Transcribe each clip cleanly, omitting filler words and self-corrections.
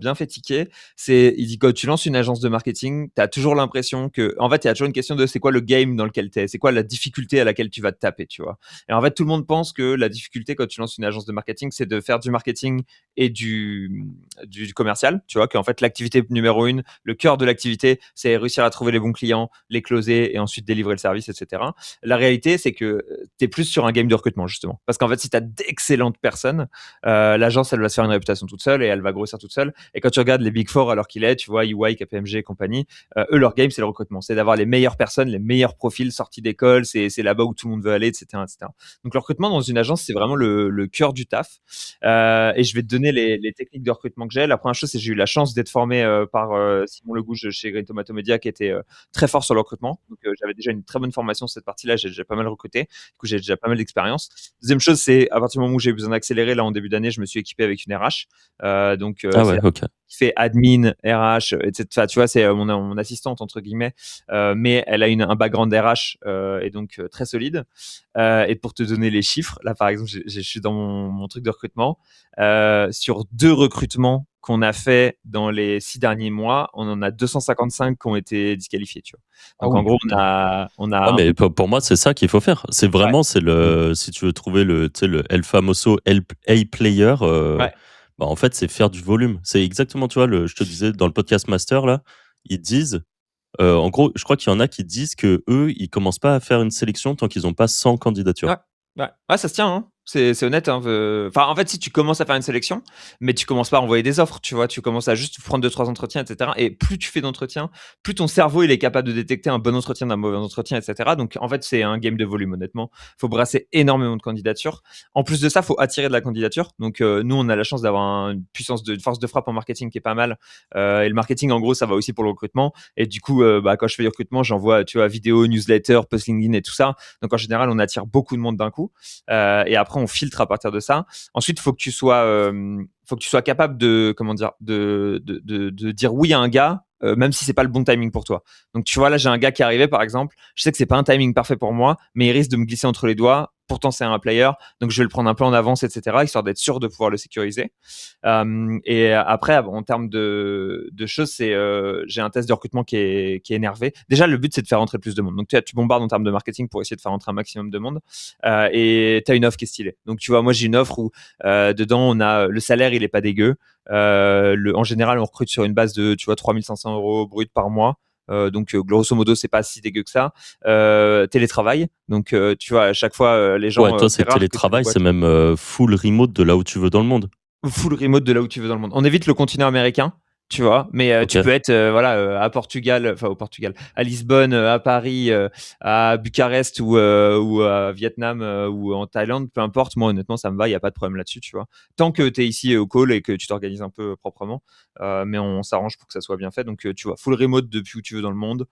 bien fait tiquer, il dit quand tu lances une agence de marketing, tu as toujours l'impression que, en fait, il y a toujours une question de c'est quoi le game dans lequel tu es, c'est quoi la difficulté à laquelle tu vas te taper, tu vois. Et en fait, tout le monde pense que la difficulté quand tu lances une agence de marketing, c'est de faire du marketing et du commercial, tu vois, qu'en fait, l'activité numéro une, le cœur de l'activité, c'est réussir à trouver les bons clients, les closer et ensuite délivrer le service, etc. La réalité, c'est que tu es plus sur un game de recrutement, justement. Parce qu'en fait, si tu as d'excellentes personnes, l'agence, elle va se faire une réputation toute seule et elle va grossir toute seule. Et quand tu regardes les Big Four, alors qu'il est, tu vois, EY, KPMG et compagnie, eux, leur game, c'est le recrutement. C'est d'avoir les meilleures personnes, les meilleurs profils sortis d'école. C'est là-bas où tout le monde veut aller, etc., etc. Donc, le recrutement dans une agence, c'est vraiment le cœur du taf. Et je vais te donner les techniques de recrutement que j'ai. La première chose, c'est que j'ai eu la chance d'être formé par Simon Legouge chez Green Tomato Media, qui était très fort sur le recrutement. Donc, j'avais déjà une très bonne formation sur cette partie-là. J'ai déjà pas mal recruté. Du coup, j'ai déjà pas mal d'expérience. Deuxième chose, c'est à partir du moment où j'ai besoin d'accélérer, là, en début d'année, je me suis équipé avec une RH. Ah C'est ouais, ok. qui fait admin, RH, etc. Enfin, tu vois, c'est mon assistante, entre guillemets, mais elle a un background RH et donc très solide. Et pour te donner les chiffres, là, par exemple, je suis dans mon truc de recrutement. Sur 2 recrutements qu'on a fait dans les 6 derniers mois, on en a 255 qui ont été disqualifiés, tu vois. Ah Donc, en oui. gros, on a Ouais, un mais peu. pour moi, c'est ça qu'il faut faire. C'est Ouais, vraiment, si tu veux trouver tu sais, le El Famoso A player, ouais, bah, en fait, c'est faire du volume. C'est exactement, tu vois, je te disais dans le podcast Master, là, ils disent, en gros, je crois qu'il y en a qui disent que eux, ils commencent pas à faire une sélection tant qu'ils n'ont pas 100 candidatures. ouais, ouais. Ouais, ça se tient, hein. C'est honnête, hein. Enfin, en fait, si tu commences à faire une sélection, mais tu commences pas à envoyer des offres, tu vois, tu commences à juste prendre 2-3 entretiens, etc. Et plus tu fais d'entretiens, plus ton cerveau il est capable de détecter un bon entretien d'un mauvais entretien, etc. Donc, en fait, c'est un game de volume, honnêtement. Faut brasser énormément de candidatures. En plus de ça, faut attirer de la candidature. Donc, nous, on a la chance d'avoir une force de frappe en marketing qui est pas mal. Et le marketing, en gros, ça va aussi pour le recrutement. Et du coup, quand je fais du recrutement, j'envoie, tu vois, vidéo, newsletter, post LinkedIn et tout ça. Donc, en général, on attire beaucoup de monde d'un coup. Et après, on filtre à partir de ça. Ensuite, faut que tu sois capable de, comment dire, de dire oui à un gars, même si c'est pas le bon timing pour toi. Donc, tu vois, là, j'ai un gars qui est arrivé, par exemple. Je sais que c'est pas un timing parfait pour moi, mais il risque de me glisser entre les doigts. Pourtant, c'est un player, donc je vais le prendre un peu en avance, etc., histoire d'être sûr de pouvoir le sécuriser. Et après, en termes de choses, j'ai un test de recrutement qui est énervé. Déjà, le but, c'est de faire rentrer plus de monde. Donc, tu bombardes en termes de marketing pour essayer de faire rentrer un maximum de monde. Et tu as une offre qui est stylée. Donc, tu vois, moi, j'ai une offre où dedans, on a le salaire, il est pas dégueu. En général, on recrute sur une base de, tu vois, 3500 euros brut par mois. Donc, grosso modo, c'est pas si dégueu que ça. Télétravail. Donc, tu vois, à chaque fois, les Ouais, gens, toi, c'est c'est rare que tu as des télétravail, c'est boîtes même full remote de là où tu veux dans le monde. full remote de là où tu veux dans le monde. On évite le continent américain, tu vois, mais Ok. tu peux être voilà à Portugal, enfin au Portugal, à Lisbonne, à Paris, à Bucarest ou à Vietnam ou en Thaïlande, peu importe. Moi, honnêtement, ça me va, il y a pas de problème là-dessus, tu vois. Tant que tu es ici au call et que tu t'organises un peu proprement, mais on s'arrange pour que ça soit bien fait. Donc, tu vois, full remote depuis où tu veux dans le monde.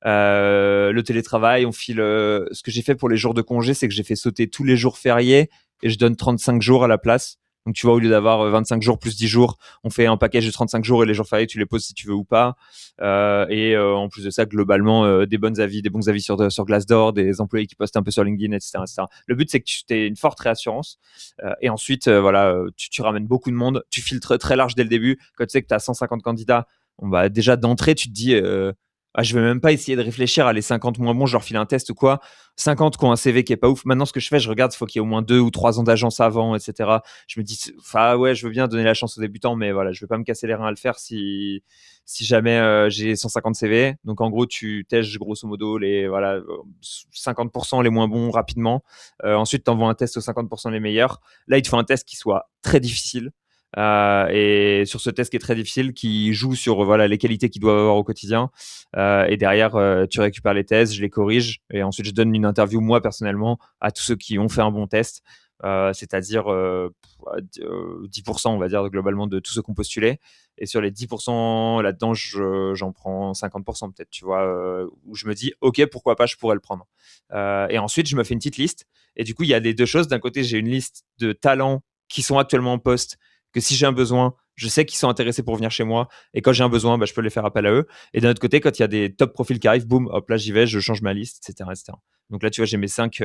Le télétravail, on file. Ce que j'ai fait pour les jours de congé, c'est que j'ai fait sauter tous les jours fériés et je donne 35 jours à la place. Donc, tu vois, au lieu d'avoir 25 jours plus 10 jours, on fait un package de 35 jours et les jours fériés, tu les poses si tu veux ou pas. En plus de ça, globalement, des bons avis sur Glassdoor, des employés qui postent un peu sur LinkedIn, etc., etc. Le but, c'est que tu aies une forte réassurance. Et ensuite, voilà, tu ramènes beaucoup de monde. Tu filtres très large dès le début. Quand tu sais que tu as 150 candidats, déjà d'entrée, tu te dis, je vais même pas essayer de réfléchir à les 50 moins bons, je leur file un test ou quoi. 50 qui ont un CV qui est pas ouf. Maintenant, ce que je fais, je regarde, il faut qu'il y ait au moins 2 ou 3 ans d'agence avant, etc. Je me dis, enfin, ouais, je veux bien donner la chance aux débutants, mais voilà, je vais pas me casser les reins à le faire si jamais j'ai 150 CV. Donc, en gros, tu tèches grosso modo les, voilà, 50% les moins bons rapidement. Ensuite, tu envoies un test aux 50% les meilleurs. Là, il te faut un test qui soit très difficile. Et sur ce test qui est très difficile, qui joue sur voilà les qualités qu'ils doivent avoir au quotidien. Et derrière, tu récupères les tests, je les corrige, et ensuite je donne une interview moi personnellement à tous ceux qui ont fait un bon test, c'est-à-dire 10%, on va dire globalement de tous ceux qui ont postulé. Et sur les 10% là-dedans, j'en prends 50% peut-être, tu vois, où je me dis ok, pourquoi pas, je pourrais le prendre. Et ensuite, je me fais une petite liste. Et du coup, il y a les deux choses. D'un côté, j'ai une liste de talents qui sont actuellement en poste, que si j'ai un besoin, je sais qu'ils sont intéressés pour venir chez moi. Et quand j'ai un besoin, je peux les faire appel à eux. Et d'un autre côté, quand il y a des top profils qui arrivent, boum, hop, là, j'y vais, je change ma liste, etc., etc. Donc là, tu vois, j'ai mes 5.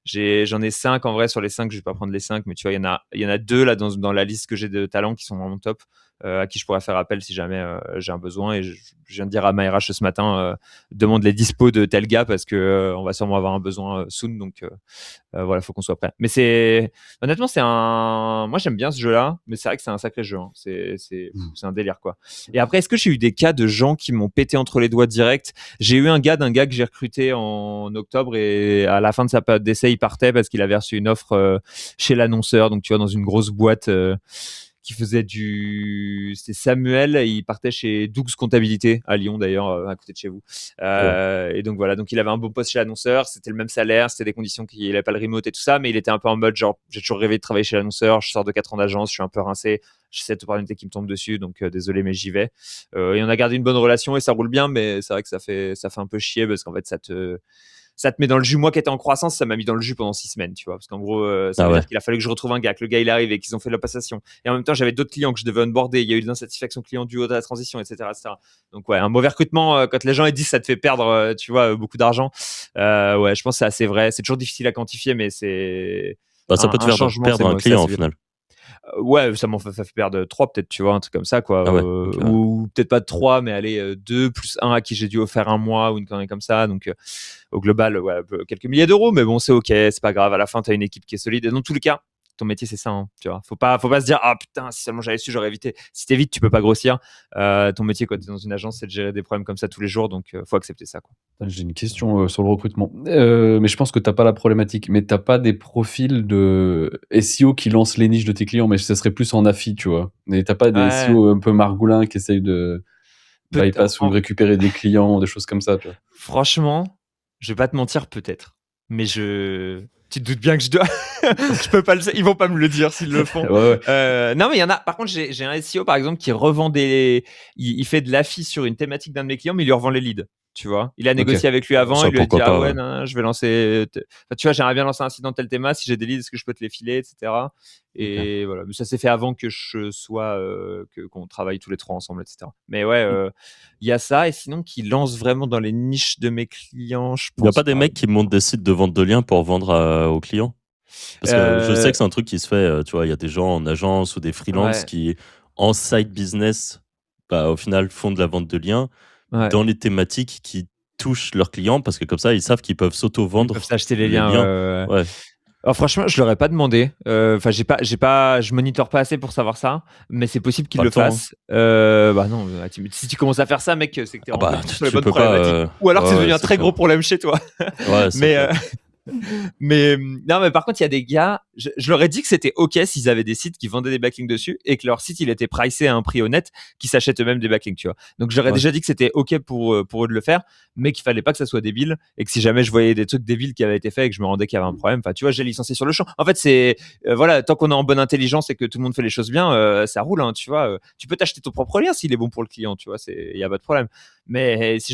J'en ai 5 en vrai sur les 5. Je vais pas prendre les 5, mais tu vois, il y en a 2 là dans la liste que j'ai de talents qui sont vraiment top. à qui je pourrais faire appel si jamais j'ai un besoin. Et je viens de dire à ma RH ce matin, demande les dispos de tel gars parce que on va sûrement avoir un besoin soon. Donc voilà, faut qu'on soit prêt. Mais honnêtement, moi j'aime bien ce jeu-là, mais c'est vrai que c'est un sacré jeu. Hein. C'est un délire quoi. Et après, est-ce que j'ai eu des cas de gens qui m'ont pété entre les doigts direct? J'ai eu d'un gars que j'ai recruté en octobre et à la fin de sa période d'essai, il partait parce qu'il avait reçu une offre chez l'annonceur. Donc tu vois, dans une grosse boîte qui faisait c'était Samuel, et il partait chez Doug's Comptabilité à Lyon d'ailleurs, à côté de chez vous. Et donc voilà, donc il avait un bon poste chez l'annonceur, c'était le même salaire, c'était des conditions qu'il n'avait pas le remote et tout ça, mais il était un peu en mode genre j'ai toujours rêvé de travailler chez l'annonceur, je sors de 4 ans d'agence, je suis un peu rincé, j'ai cette opportunité qui me tombe dessus, donc désolé mais j'y vais. Et on a gardé une bonne relation et ça roule bien, mais c'est vrai que ça fait un peu chier parce qu'en fait ça te met dans le jus. Moi qui étais en croissance, ça m'a mis dans le jus pendant 6 semaines, tu vois. Parce qu'en gros, ça veut dire qu'il a fallu que je retrouve un gars, que le gars il arrive et qu'ils ont fait la passation. Et en même temps, j'avais d'autres clients que je devais onboarder. Il y a eu de l'insatisfaction client due à la transition, etc., etc. Donc ouais, un mauvais recrutement, quand les gens ils disent ça te fait perdre, tu vois, beaucoup d'argent. Ouais, je pense que c'est assez vrai. C'est toujours difficile à quantifier, mais c'est Bah, ça peut te un faire changement, perdre un client au final. Ouais, ça m'en fait perdre 3 peut-être, tu vois, un truc comme ça, quoi. Ah ouais, ok, ouais. Ou peut-être pas 3, mais allez, 2 plus 1 à qui j'ai dû faire un mois ou une connerie comme ça. Donc, au global, ouais, quelques milliers d'euros, mais bon, c'est ok, c'est pas grave. À la fin, tu as une équipe qui est solide. Et dans tous les cas, ton métier, c'est ça, hein, tu vois. Faut pas se dire, ah putain, si seulement j'avais su, j'aurais évité. Si t'es vite, tu peux pas grossir. Ton métier, quand t'es dans une agence, c'est de gérer des problèmes comme ça tous les jours, donc faut accepter ça, quoi. J'ai une question sur le recrutement. Mais je pense que t'as pas la problématique. Mais t'as pas des profils de SEO qui lancent les niches de tes clients, mais ça serait plus en affi, tu vois. Et t'as pas des Ouais, SEO un peu margoulins qui essayent de bypass ou de récupérer des clients, des choses comme ça, tu vois. franchement, je vais pas te mentir, peut-être. Mais tu te doutes bien que je dois. Je peux pas ils vont pas me le dire s'ils le font. Ouais. Non, mais il y en a. Par contre, j'ai un SEO par exemple qui revend il fait de l'affi sur une thématique d'un de mes clients, mais il lui revend les leads. Tu vois, il a négocié avec lui avant, Ça, il lui a dit pourquoi pas, ouais, ouais. non, je vais lancer. Enfin, tu vois, j'aimerais bien lancer un site dans tel thème. Si j'ai des leads, est-ce que je peux te les filer, etc. Et voilà, mais ça s'est fait avant que je sois qu'on travaille tous les trois ensemble, etc. Mais ouais, il y a ça. Et sinon, qui lance vraiment dans les niches de mes clients, je Il n'y a pense pas des pas. mecs qui montent des sites de vente de liens pour vendre aux clients? Parce que je sais que c'est un truc qui se fait, tu vois, il y a des gens en agence ou des freelances Ouais. qui, en side business, bah, au final, font de la vente de liens Ouais. dans les thématiques qui touchent leurs clients parce que comme ça, ils savent qu'ils peuvent Ils peuvent s'auto-vendre s'acheter les les liens. liens. Ouais. Ouais. Alors franchement, je leur ai pas demandé. Enfin, je monitor pas assez pour savoir ça, mais c'est possible qu'ils Pas le le temps, hein. fassent. Bah non, si tu commences à faire ça, mec, c'est que t'es Ah vraiment pas bah, du tout sur les tu bonnes peux pas. problématiques, ou alors que c'est Ouais, devenu ouais, un c'est très clair. gros problème chez toi. Ouais, c'est Mais clair. mais non, mais par contre, il y a des gars, je leur ai dit que c'était ok s'ils avaient des sites qui vendaient des backlinks dessus et que leur site il était pricé à un prix honnête, qu'ils s'achètent eux-mêmes des backlinks, tu vois. Donc j'aurais Ouais. déjà dit que c'était ok pour eux de le faire, mais qu'il fallait pas que ça soit débile et que si jamais je voyais des trucs débiles qui avaient été faits et que je me rendais qu'il y avait un problème, enfin tu vois, j'ai licencié sur le champ. En fait, c'est voilà, tant qu'on est en bonne intelligence et que tout le monde fait les choses bien, ça roule, hein, tu vois. Tu peux t'acheter ton propre lien s'il est bon pour le client, tu vois, il y a pas de problème. Mais si je